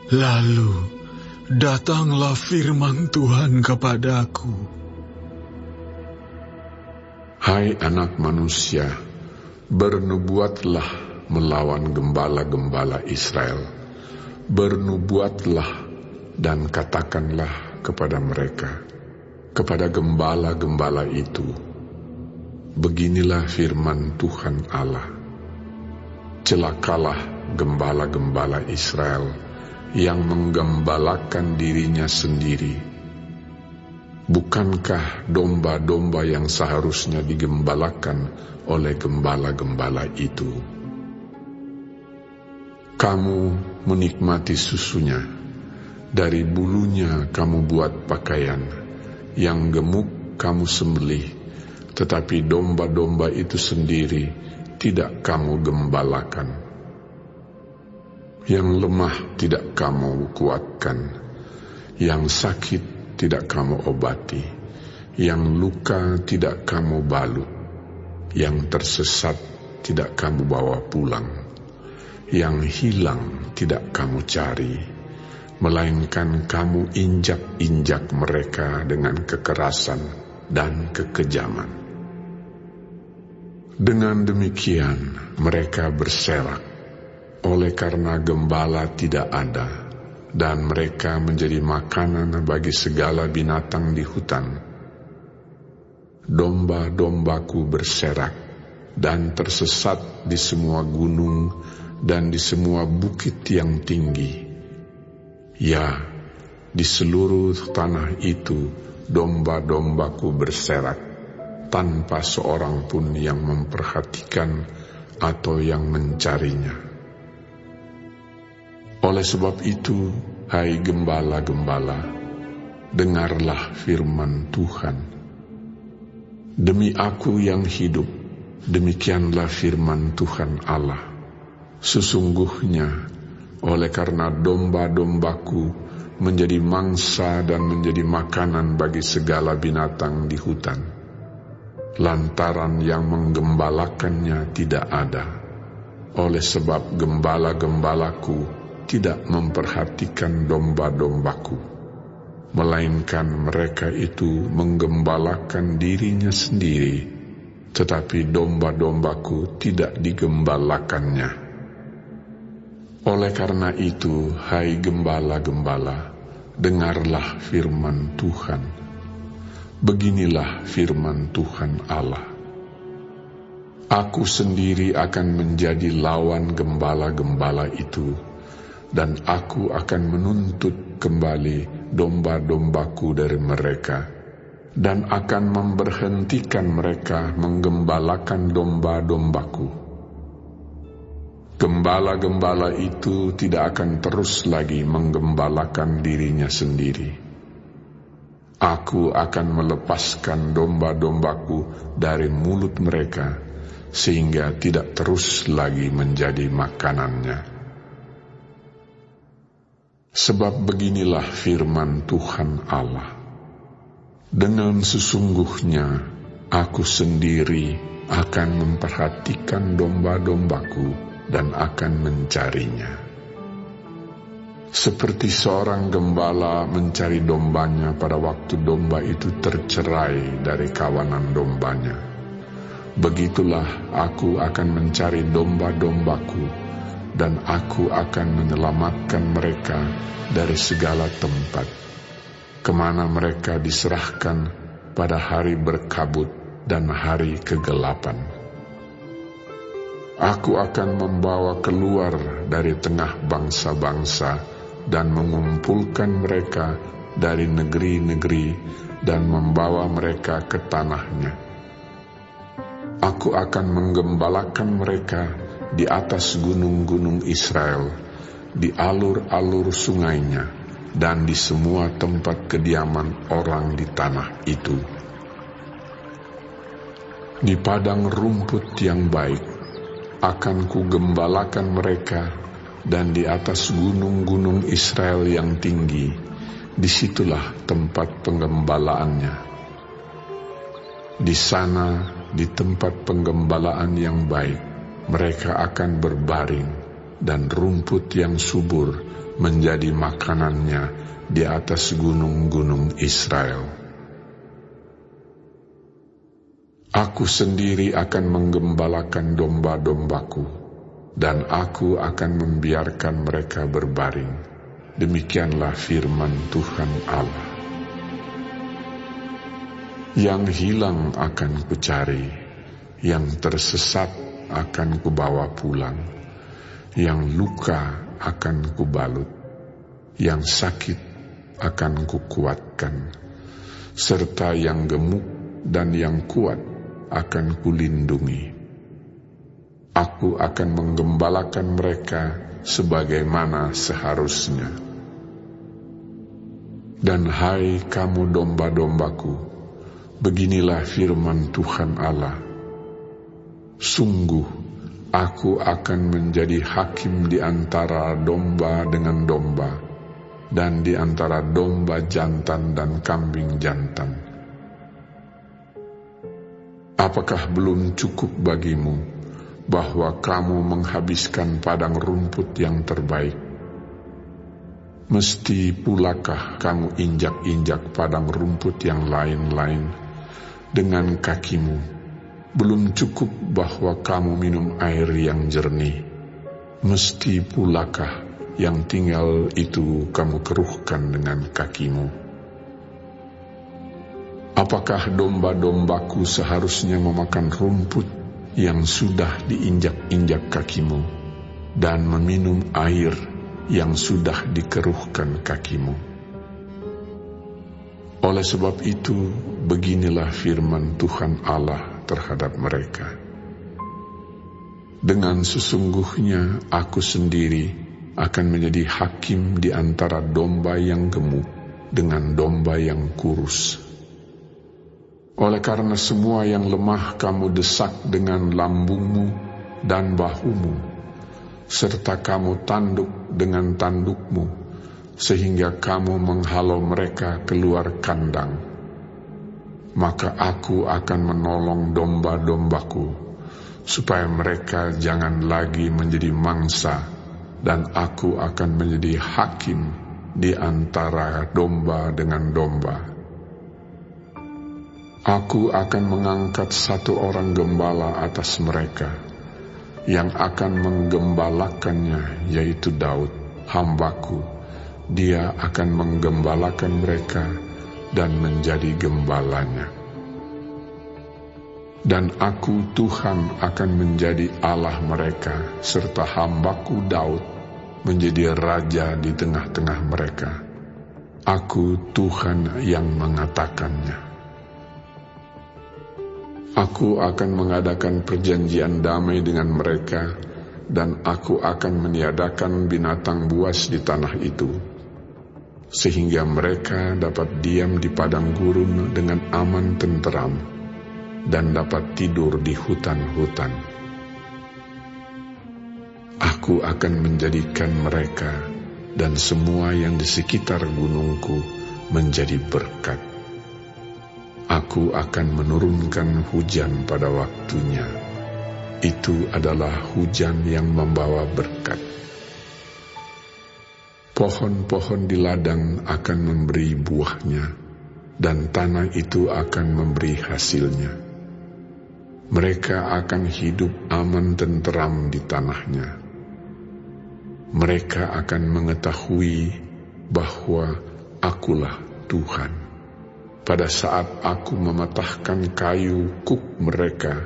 Lalu datanglah firman Tuhan kepadaku. Hai anak manusia, bernubuatlah melawan gembala-gembala Israel. Bernubuatlah dan katakanlah kepada mereka, kepada gembala-gembala itu, beginilah firman Tuhan Allah. Celakalah gembala-gembala Israel yang menggembalakan dirinya sendiri. Bukankah domba-domba yang seharusnya digembalakan oleh gembala-gembala itu? Kamu menikmati susunya, dari bulunya kamu buat pakaian, yang gemuk kamu sembelih, tetapi domba-domba itu sendiri tidak kamu gembalakan. Yang lemah tidak kamu kuatkan, yang sakit tidak kamu obati, yang luka tidak kamu balut, yang tersesat tidak kamu bawa pulang, yang hilang tidak kamu cari, melainkan kamu injak-injak mereka dengan kekerasan dan kekejaman. Dengan demikian mereka berserak, oleh karena gembala tidak ada, dan mereka menjadi makanan bagi segala binatang di hutan. Domba-dombaku berserak dan tersesat di semua gunung dan di semua bukit yang tinggi. Ya, di seluruh tanah itu domba-dombaku berserak, tanpa seorang pun yang memperhatikan atau yang mencarinya. Oleh sebab itu, hai gembala-gembala, dengarlah firman Tuhan. Demi aku yang hidup, demikianlah firman Tuhan Allah. Sesungguhnya, oleh karena domba-dombaku menjadi mangsa dan menjadi makanan bagi segala binatang di hutan, lantaran yang menggembalakannya tidak ada, oleh sebab gembala-gembalaku tidak memperhatikan domba-dombaku, melainkan mereka itu menggembalakan dirinya sendiri, tetapi domba-dombaku tidak digembalakannya. Oleh karena itu, hai gembala-gembala, dengarlah firman Tuhan. Beginilah firman Tuhan Allah. Aku sendiri akan menjadi lawan gembala-gembala itu, dan aku akan menuntut kembali domba-dombaku dari mereka, dan akan memberhentikan mereka menggembalakan domba-dombaku. Gembala-gembala itu tidak akan terus lagi menggembalakan dirinya sendiri. Aku akan melepaskan domba-dombaku dari mulut mereka, sehingga tidak terus lagi menjadi makanannya. Sebab beginilah firman Tuhan Allah. Dengan sesungguhnya aku sendiri akan memperhatikan domba-dombaku dan akan mencarinya. Seperti seorang gembala mencari dombanya pada waktu domba itu tercerai dari kawanan dombanya, begitulah aku akan mencari domba-dombaku, dan aku akan menyelamatkan mereka dari segala tempat, kemana mereka diserahkan pada hari berkabut dan hari kegelapan. Aku akan membawa keluar dari tengah bangsa-bangsa dan mengumpulkan mereka dari negeri-negeri dan membawa mereka ke tanahnya. Aku akan menggembalakan mereka di atas gunung-gunung Israel, di alur-alur sungainya, dan di semua tempat kediaman orang di tanah itu. Di padang rumput yang baik akan kugembalakan mereka, dan di atas gunung-gunung Israel yang tinggi, disitulah tempat penggembalaannya. Di sana, di tempat penggembalaan yang baik, mereka akan berbaring, dan rumput yang subur menjadi makanannya di atas gunung-gunung Israel. Aku sendiri akan menggembalakan domba-dombaku, dan aku akan membiarkan mereka berbaring. Demikianlah firman Tuhan Allah. Yang hilang akan kucari, yang tersesat akan kubawa pulang, yang luka akan kubalut, yang sakit akan kukuatkan, serta yang gemuk dan yang kuat akan kulindungi. Aku akan menggembalakan mereka sebagaimana seharusnya. Dan hai kamu domba-dombaku, beginilah firman Tuhan Allah. Sungguh, aku akan menjadi hakim di antara domba dengan domba, dan di antara domba jantan dan kambing jantan. Apakah belum cukup bagimu bahwa kamu menghabiskan padang rumput yang terbaik? Mesti pulakah kamu injak-injak padang rumput yang lain-lain dengan kakimu? Belum cukup bahwa kamu minum air yang jernih? Mesti pulakah yang tinggal itu kamu keruhkan dengan kakimu? Apakah domba-dombaku seharusnya memakan rumput yang sudah diinjak-injak kakimu, dan meminum air yang sudah dikeruhkan kakimu? Oleh sebab itu, beginilah firman Tuhan Allah terhadap mereka. Dengan sesungguhnya aku sendiri akan menjadi hakim di antara domba yang gemuk dengan domba yang kurus. Oleh karena semua yang lemah kamu desak dengan lambungmu dan bahumu, serta kamu tanduk dengan tandukmu, sehingga kamu menghalau mereka keluar kandang, maka aku akan menolong domba-dombaku, supaya mereka jangan lagi menjadi mangsa, dan aku akan menjadi hakim di antara domba dengan domba. Aku akan mengangkat satu orang gembala atas mereka, yang akan menggembalakannya, yaitu Daud, hambaku. Dia akan menggembalakan mereka dan menjadi gembalanya. Dan aku Tuhan akan menjadi Allah mereka, serta hambaku Daud menjadi raja di tengah-tengah mereka. Aku Tuhan yang mengatakannya. Aku akan mengadakan perjanjian damai dengan mereka, dan aku akan meniadakan binatang buas di tanah itu, sehingga mereka dapat diam di padang gurun dengan aman tenteram, dan dapat tidur di hutan-hutan. Aku akan menjadikan mereka dan semua yang di sekitar gunungku menjadi berkat. Aku akan menurunkan hujan pada waktunya. Itu adalah hujan yang membawa berkat. Pohon-pohon di ladang akan memberi buahnya, dan tanah itu akan memberi hasilnya. Mereka akan hidup aman tenteram di tanahnya. Mereka akan mengetahui bahwa Akulah Tuhan, pada saat aku mematahkan kayu kuk mereka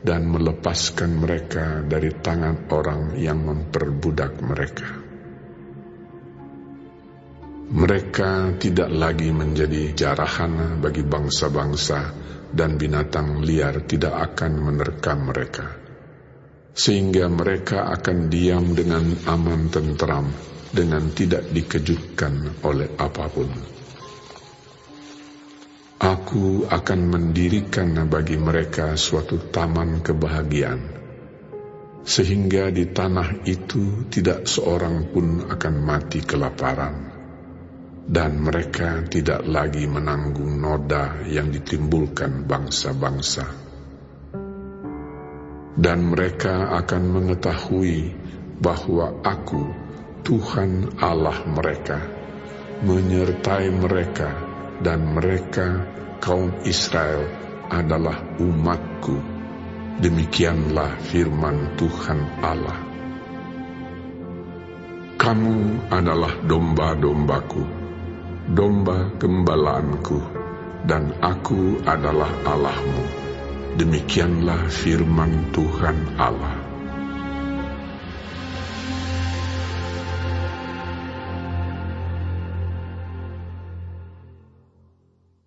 dan melepaskan mereka dari tangan orang yang memperbudak mereka. Mereka tidak lagi menjadi jarahan bagi bangsa-bangsa, dan binatang liar tidak akan menerkam mereka, sehingga mereka akan diam dengan aman tenteram, dengan tidak dikejutkan oleh apapun. Aku akan mendirikan bagi mereka suatu taman kebahagiaan, sehingga di tanah itu tidak seorang pun akan mati kelaparan, dan mereka tidak lagi menanggung noda yang ditimbulkan bangsa-bangsa. Dan mereka akan mengetahui bahwa Aku, Tuhan Allah mereka, menyertai mereka, dan mereka, kaum Israel, adalah umat-Ku. Demikianlah firman Tuhan Allah. Kamu adalah domba-dombaku, domba gembalaanku, dan Aku adalah Allahmu. Demikianlah firman Tuhan Allah.